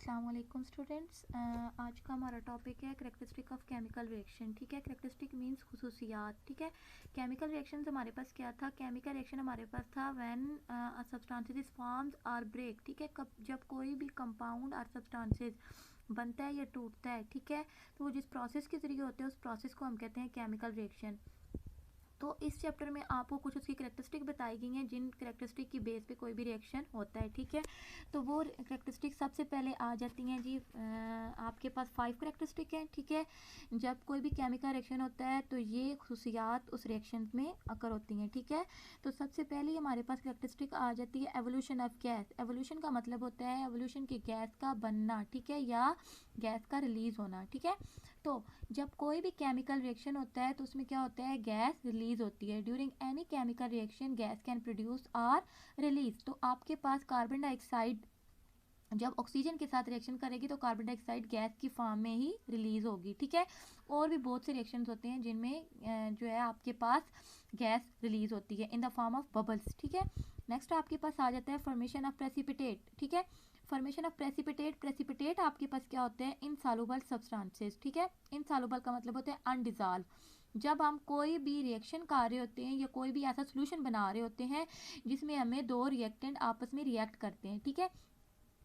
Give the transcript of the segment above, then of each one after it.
अस्सलाम वालेकुम स्टूडेंट्स। आज का हमारा टॉपिक है करेक्टरिस्टिक ऑफ केमिकल रिएक्शन। ठीक है, करेक्टरिस्टिक मींस खुसूसियात। ठीक है, केमिकल रिएक्शन हमारे पास क्या था? केमिकल रिएक्शन हमारे पास था व्हेन सब्सटेंसेस इज फॉर्म्ड और ब्रेक। ठीक है, जब कोई भी कंपाउंड और सब्सटेंसेस बनता है या टूटता है, ठीक है, तो वो जिस प्रोसेस के ज़रिए होते हैं उस प्रोसेस को हम कहते हैं केमिकल रिएक्शन। तो इस चैप्टर में आपको कुछ उसकी करेक्टरिस्टिक बताई गई हैं जिन करेक्टरिस्टिक की बेस पे कोई भी रिएक्शन होता है। ठीक है, तो वो करेक्टरिस्टिक सबसे पहले आ जाती हैं जी, आपके पास 5 करेक्टरिस्टिक हैं। ठीक है, जब कोई भी केमिकल रिएक्शन होता है तो ये खुसूसियात उस रिएक्शन में अकर होती हैं। ठीक है, तो सबसे पहले हमारे पास करेक्टरिस्टिक आ जाती है एवोल्यूशन ऑफ गैस। एवोल्यूशन का मतलब होता है एवोल्यूशन की गैस का बनना, ठीक है, या गैस का रिलीज होना। ठीक है, तो जब कोई भी केमिकल रिएक्शन होता है तो उसमें क्या होता है? गैस रिलीज होती है। During any chemical reaction gas can produce और रिलीज। तो आपके पास कार्बन डाइऑक्साइड जब ऑक्सीजन के साथ रिएक्शन करेगी तो कार्बन डाइऑक्साइड गैस की फॉर्म में ही रिलीज होगी। ठीक है, और भी बहुत से रिएक्शंस होते हैं जिनमें जो है आपके पास गैस रिलीज होती है इन द फॉर्म ऑफ बबल्स। ठीक है, नेक्स्ट आपके पास आ जाता है फॉर्मेशन ऑफ प्रेसिपिटेट। ठीक है, फॉर्मेशन ऑफ प्रेसिपिटेट। प्रेसिपिटेट आपके पास क्या होते हैं? Insoluble substances. ठीक है, इनसॉल्युबल का मतलब होता है अनडिजॉल्व। जब हम कोई भी रिएक्शन कर रहे होते हैं या कोई भी ऐसा सोल्यूशन बना रहे होते हैं जिसमें हमें दो रिएक्टेंट आपस में रिएक्ट करते हैं, ठीक है,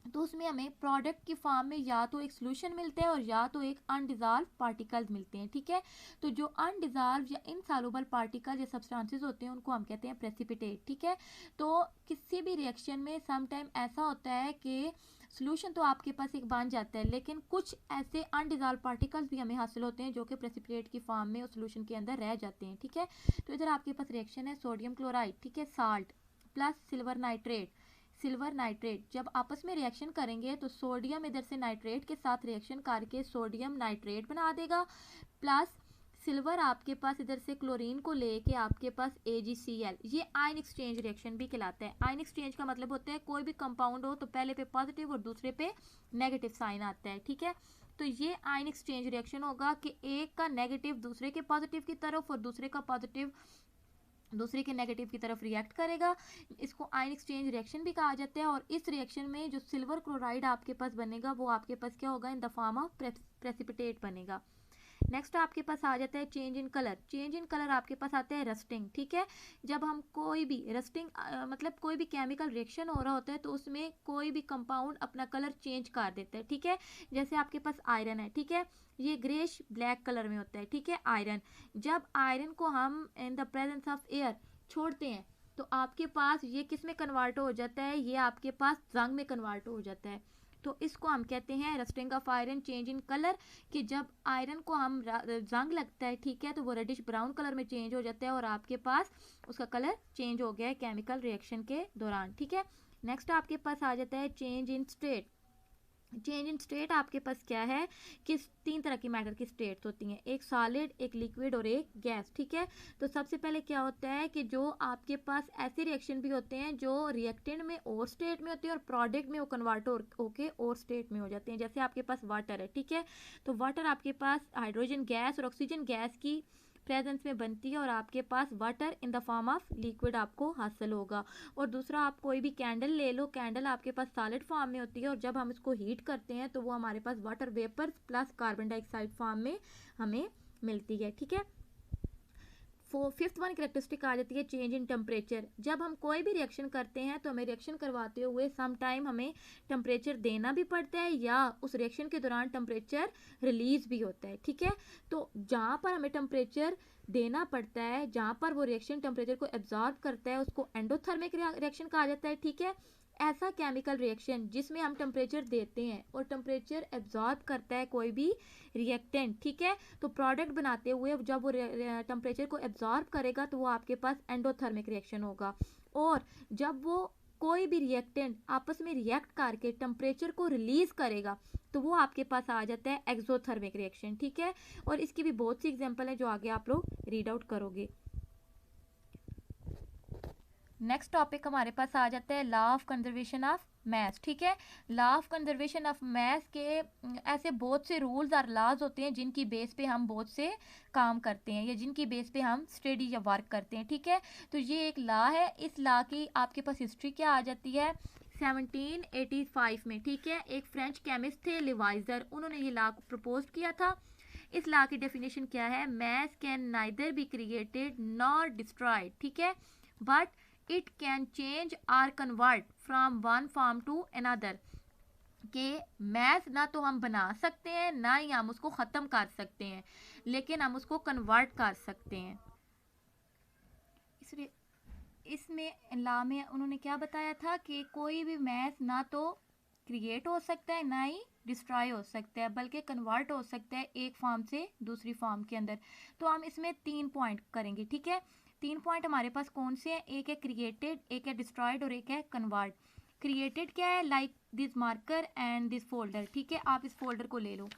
तो उसमें हमें प्रोडक्ट की फॉर्म में या तो एक सोल्यूशन मिलता है और या तो एक अनडिजॉल्व पार्टिकल्स मिलते हैं। ठीक है, तो जो अनडिजॉल्व या इनसॉल्युबल पार्टिकल या सब्सटेंसेस होते हैं उनको हम कहते हैं प्रेसिपिटेट। ठीक है, तो किसी भी रिएक्शन में सम टाइम ऐसा होता है कि सोल्यूशन तो आपके पास एक बन जाता है लेकिन कुछ ऐसे अनडिजॉल्व पार्टिकल्स भी हमें हासिल होते हैं जो कि प्रेसिपिटेट की फॉर्म में उस सोल्यूशन के अंदर रह जाते हैं। ठीक है, तो इधर आपके पास रिएक्शन है सोडियम क्लोराइड, ठीक है, salt plus silver nitrate. Silver nitrate जब आपस में रिएक्शन करेंगे तो सोडियम इधर से नाइट्रेट के साथ रिएक्शन करके सोडियम नाइट्रेट बना देगा, प्लस सिल्वर आपके पास इधर से क्लोरीन को लेके आपके पास AgCl। ये आयन एक्सचेंज रिएक्शन भी कहलाता है। आयन एक्सचेंज का मतलब होता है कोई भी कंपाउंड हो तो पहले पे पॉजिटिव और दूसरे पे नेगेटिव साइन आता है। ठीक है, तो ये आयन एक्सचेंज रिएक्शन होगा कि एक का नेगेटिव दूसरे के पॉजिटिव की तरफ और दूसरे का पॉजिटिव दूसरे के नेगेटिव की तरफ रिएक्ट करेगा। इसको आयन एक्सचेंज रिएक्शन भी कहा जाता है। और इस रिएक्शन में जो सिल्वर क्लोराइड आपके पास बनेगा वो आपके पास क्या होगा? इन द फॉर्म ऑफ प्रेसिपिटेट बनेगा। नेक्स्ट आपके पास आ जाता है change in colour. Change in colour आपके पास आता है रस्टिंग। ठीक है, जब हम कोई भी रस्टिंग मतलब कोई भी केमिकल रिएक्शन हो रहा होता है तो उसमें कोई भी कंपाउंड अपना कलर चेंज कर देता है। ठीक है, जैसे आपके पास आयरन है, ठीक है, ये ग्रेश ब्लैक कलर में होता है। ठीक है, आयरन जब आयरन को हम in the presence of air छोड़ते हैं तो आपके पास ये किस में कन्वर्ट हो जाता है? ये आपके पास जंग में कन्वर्ट हो जाता है। तो इसको हम कहते हैं rusting of iron, change in colour, कि जब आयरन को हम जंग लगता है, ठीक है, तो वो रेडिश ब्राउन कलर में चेंज हो जाता है और आपके पास उसका कलर चेंज हो गया है केमिकल रिएक्शन के दौरान। ठीक है, नेक्स्ट आपके पास आ जाता है change in state. Change in state आपके पास क्या है कि 3 तरह की मैटर की स्टेट्स होती हैं, एक सॉलिड, एक लिक्विड और एक गैस। ठीक है, तो सबसे पहले क्या होता है कि जो आपके पास ऐसे रिएक्शन भी होते हैं जो रिएक्टेंट में और स्टेट में होते हैं और प्रोडक्ट में वो कन्वर्ट होके और स्टेट में हो जाते हैं। जैसे आपके पास वाटर है, ठीक है, तो वाटर आपके पास हाइड्रोजन गैस और ऑक्सीजन गैस की प्रेजेंस में बनती है और आपके पास water in the form of liquid आपको हासिल होगा। और दूसरा, आप कोई भी कैंडल ले लो, कैंडल आपके पास सॉलिड फॉर्म में होती है और जब हम इसको हीट करते हैं तो वो हमारे पास water vapours plus carbon dioxide form में हमें मिलती है। ठीक है, फिफ्थ वन करेक्टरिस्टिक आ जाती है चेंज इन टेम्परेचर। जब हम कोई भी रिएक्शन करते हैं तो हमें रिएक्शन करवाते हुए सम टाइम हमें टेम्परेचर देना भी पड़ता है या उस रिएक्शन के दौरान टेम्परेचर रिलीज भी होता है। ठीक है, तो जहाँ पर हमें टेम्परेचर देना पड़ता है, जहाँ पर वो रिएक्शन टेम्परेचर को एब्जॉर्ब करता है, उसको एंडोथर्मिक रिएक्शन कहा जाता है। ठीक है, ऐसा केमिकल रिएक्शन जिसमें हम टेम्परेचर देते हैं और टेम्परेचर एब्जॉर्ब करता है कोई भी रिएक्टेंट, ठीक है, तो प्रोडक्ट बनाते हुए जब वो टेम्परेचर को एब्जॉर्ब करेगा तो वो आपके पास एंडोथर्मिक रिएक्शन होगा। और जब वो कोई भी रिएक्टेंट आपस में रिएक्ट करके टेम्परेचर को रिलीज करेगा तो वो आपके पास आ जाता है एक्सोथर्मिक रिएक्शन। ठीक है, और इसकी भी बहुत सी एग्जांपल है जो आगे आप लोग रीड आउट करोगे। नेक्स्ट टॉपिक हमारे पास आ जाता है law of conservation of math. ठीक है, law of conservation of math के ऐसे बहुत से रूल्स और लॉज होते हैं जिनकी बेस पे हम बहुत से काम करते हैं या जिनकी बेस पे हम स्टडी या वर्क करते हैं। ठीक है, तो ये एक लॉ है। इस लॉ की आपके पास हिस्ट्री क्या आ जाती है? 1785 में, ठीक है, एक फ्रेंच केमिस्ट थे लिवाइजर, उन्होंने ये लॉ प्रपोज किया था। इस लॉ की डेफिनेशन क्या है? Mass can neither be created nor destroyed, ठीक है, but it can change or convert from one form to another, कि मैथ ना तो हम बना सकते हैं ना ही हम उसको ख़त्म कर सकते हैं, लेकिन हम उसको कन्वर्ट कर सकते हैं। इसमें लॉ में उन्होंने क्या बताया था कि कोई भी मैथ ना तो क्रिएट हो सकता है ना ही डिस्ट्रॉय हो सकता है, बल्कि कन्वर्ट हो सकता है एक फॉर्म से दूसरी फॉर्म के अंदर। तो हम इसमें 3 पॉइंट करेंगे, ठीक है। 3 पॉइंट हमारे पास कौन से हैं? एक है क्रिएटेड, एक है डिस्ट्रॉयड और एक है कन्वर्ट। क्रिएटेड क्या है? Like this marker and this folder, ठीक है, आप इस फोल्डर को ले लो।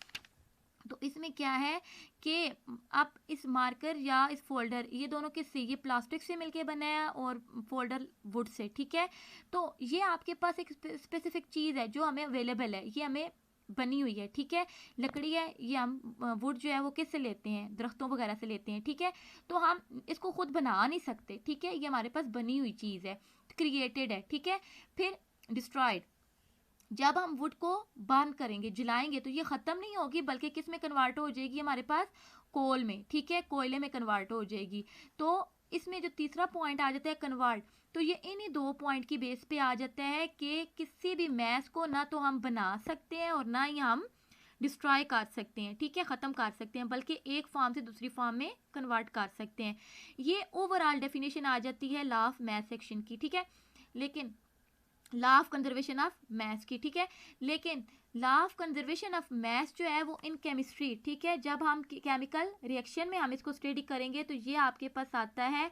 तो इसमें क्या है कि आप इस मार्कर या इस फोल्डर, ये दोनों किससे? ये प्लास्टिक से मिलके बना है और फोल्डर वुड से, ठीक है। तो ये आपके पास एक स्पेसिफिक चीज़ है जो हमें अवेलेबल है, ये हमें बनी हुई है, ठीक है, लकड़ी है, ये हम वुड जो है वो किससे लेते हैं? दरख्तों वगैरह से लेते हैं, ठीक है। तो हम इसको खुद बना नहीं सकते, ठीक है, ये हमारे पास बनी हुई चीज़ है, क्रिएटेड है, ठीक है। फिर डिस्ट्रॉयड, जब हम वुड को बर्न करेंगे, जलाएंगे, तो ये ख़त्म नहीं होगी, बल्कि किस में कन्वर्ट हो जाएगी? हमारे पास कोल में, ठीक है, कोयले में कन्वर्ट हो जाएगी। तो इसमें जो तीसरा पॉइंट आ जाता है कन्वर्ट, तो ये इन्हीं 2 पॉइंट की बेस पे आ जाता है कि किसी भी मैस को ना तो हम बना सकते हैं और ना ही हम डिस्ट्रॉय कर सकते हैं, ठीक है, ख़त्म कर सकते हैं, बल्कि एक फॉर्म से दूसरी फॉर्म में कन्वर्ट कर सकते हैं। ये ओवरऑल डेफिनेशन आ जाती है लॉ ऑफ मैस एक्शन की, ठीक है। लेकिन law of conservation of maths की, ठीक है। लेकिन law of conservation of maths जो है वो इन केमिस्ट्री, ठीक है, जब हम केमिकल रिएक्शन में हम इसको स्टडी करेंगे तो ये आपके पास आता है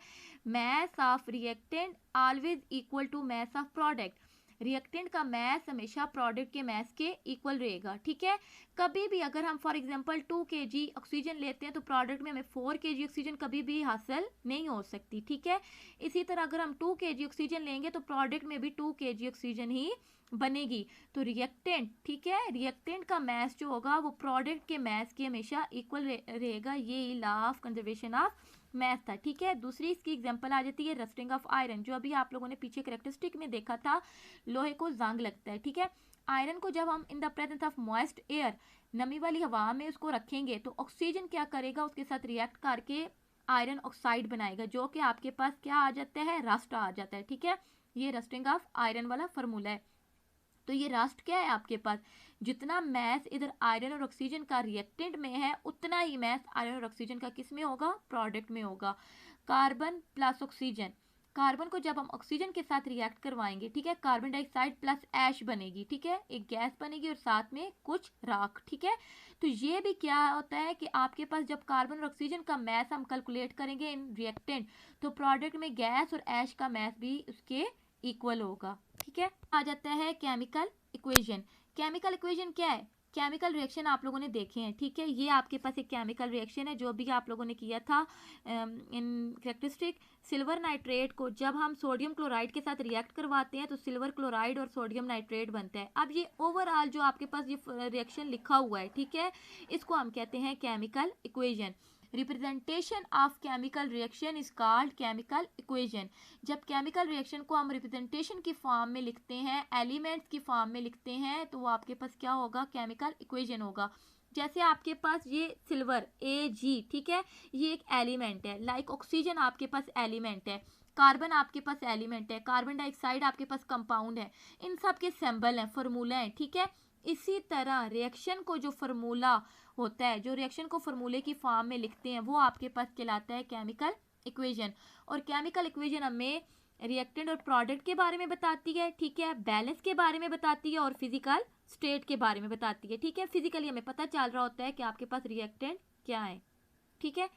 math of reactant always equal to math of product. Reactant का मैथ हमेशा प्रोडक्ट के मैथ के इक्वल रहेगा, ठीक है। कभी भी अगर हम फॉर एग्जांपल 2 kg ऑक्सीजन लेते हैं तो प्रोडक्ट में हमें 4 kg ऑक्सीजन कभी भी हासिल नहीं हो सकती, ठीक है। इसी तरह अगर हम 2 kg ऑक्सीजन लेंगे तो प्रोडक्ट में भी 2 kg ऑक्सीजन ही बनेगी। तो रिएक्टेंट, ठीक है, रिएक्टेंट का मैथ जो होगा वो प्रोडक्ट के मैथ के हमेशा इक्वल रहेगा। ये law of conservation of math था, ठीक है। दूसरी इसकी एग्जांपल आ जाती है रस्टिंग ऑफ आयरन, जो अभी आप लोगों ने पीछे कैरेक्टरिस्टिक में देखा था, लोहे को जंग लगता है, ठीक है। आयरन को जब हम in the presence of moist air, नमी वाली हवा में उसको रखेंगे तो ऑक्सीजन क्या करेगा? उसके साथ रिएक्ट करके आयरन ऑक्साइड बनाएगा, जो कि आपके पास क्या आ जाता है? रस्ट आ जाता है, ठीक है। ये रस्टिंग ऑफ आयरन वाला फॉर्मूला है। तो ये रस्ट क्या है आपके पास? जितना मैथ इधर आयरन और ऑक्सीजन का रिएक्टेंट में है, उतना ही मैथ आयरन और ऑक्सीजन का किस में होगा? प्रोडक्ट में होगा। कार्बन प्लस ऑक्सीजन, कार्बन को जब हम ऑक्सीजन के साथ रिएक्ट करवाएंगे, ठीक है, कार्बन डाइऑक्साइड प्लस ऐश बनेगी, ठीक है, एक गैस बनेगी और साथ में कुछ राख, ठीक है। तो ये भी क्या होता है कि आपके पास जब कार्बन और ऑक्सीजन का मैथ हम कैलकुलेट करेंगे इन रिएक्टेंट, तो प्रोडक्ट में गैस और ऐश का मैथ भी उसके इक्वल होगा, ठीक है। आ जाता है केमिकल इक्वेशन। केमिकल इक्वेशन क्या है? केमिकल रिएक्शन आप लोगों ने देखे हैं, ठीक है, ये आपके पास एक केमिकल रिएक्शन है जो भी आप लोगों ने किया था इन कैरेक्टरिस्टिक। सिल्वर नाइट्रेट को जब हम सोडियम क्लोराइड के साथ रिएक्ट करवाते हैं तो सिल्वर क्लोराइड और सोडियम नाइट्रेट बनता है। अब ये ओवरऑल जो आपके पास ये रिएक्शन लिखा हुआ है, ठीक है, इसको हम कहते हैं chemical equation. Representation of chemical reaction is called chemical equation. जब केमिकल रिएक्शन को हम रिप्रेजेंटेशन की फॉर्म में लिखते हैं, एलिमेंट्स की फॉर्म में लिखते हैं, तो वो आपके पास क्या होगा? केमिकल इक्वेशन होगा। जैसे आपके पास ये सिल्वर Ag, ठीक है, ये एक एलिमेंट है, लाइक ऑक्सीजन आपके पास एलिमेंट है, कार्बन आपके पास एलिमेंट है, कार्बन डाइऑक्साइड आपके पास कंपाउंड है, इन सब के सिंबल हैं, फार्मूला हैं, ठीक है। इसी तरह रिएक्शन को जो फार्मूला होता है, जो रिएक्शन को फार्मूले की फॉर्म में लिखते हैं, वो आपके पास कहलाता है केमिकल इक्वेशन। और केमिकल इक्वेशन हमें रिएक्टेंट और प्रोडक्ट के बारे में बताती है, ठीक है, बैलेंस के बारे में बताती है और फिजिकल स्टेट के बारे में बताती है, ठीक है। फिजिकली हमें पता चल रहा होता है कि आपके पास रिएक्टेंट क्या है, ठीक है।